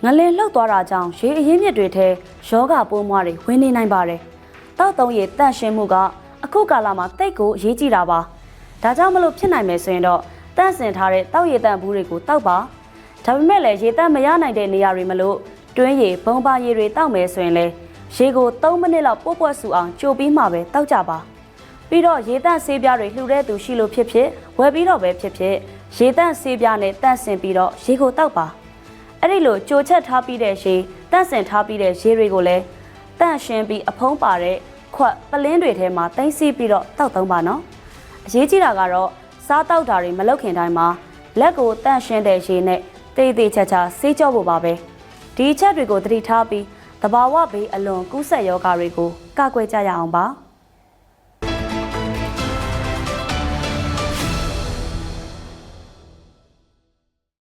ငလင်လှုပ်သွားတာကြောင့်ရေအရင်းမြစ်တွေထဲယောဂပိုးမွှားတွေဝင်နေနိုင်ပါတယ်။တောက်သုံးရည်တန့်ရှင်းမှုကအခုကာလမှာတိတ်ကိုအရေးကြီးတာပါ။ဒါကြောင့်မလို့ဖြစ်နိုင်မယ်ဆိုရင်တော့တန့်စင်ထားတဲ့တောက်ရည်တန့်ဘူးတွေကိုတောက်ပါ။ဒါပေမဲ့လည်းရေတန့်မရနိုင်တဲ့နေရာတွေမလို့တွင်းရည်ဘုံပါရည်တွေတောက်မယ်ဆိုရင်လည်းရေကို3မိနစ်လောက်ပို့ပွက်စုအောင်ကြိုပြီးမှပဲတောက်ကြပါ။ပြီးတော့ရေတန့်ဆေးပြားတွေလှူတဲ့သူရှိလို့ဖြစ်ဖြစ်ဝယ်ပြီးတော့ပဲဖြစ်ဖြစ်ရေတန့်ဆေးပြားနဲ့တန့်စင်ပြီးတော့ရေကိုတောက်ပါ။အဲ့ဒီလိုကြိုချက်ထားပြီးတဲ့ရေတန့်စင်ထားပြီးတဲ့ရေတွေကိုလည်းတန့်ရှင်းပြီးအဖုံးပါတဲ့ခွက်ပလင်းတွေထဲမှာတင်စီပြီးတော့တောက်သုံးပါနော်အရေးကြီးတာကတော့စားတောက်တာတွေမလုပ်ခင်တိုင်းမှာလက်ကိုတန့်ရှင်းတဲ့ရေနဲ့တေးသေးချာချာဆေးကြောဖို့ပါပဲဒီချက်တွေကိုသတိထားပြီးတဘာဝဘေးအလွန်ကူးစက်ရောဂါတွေကိုကာကွယ်ကြရအောင်ပါ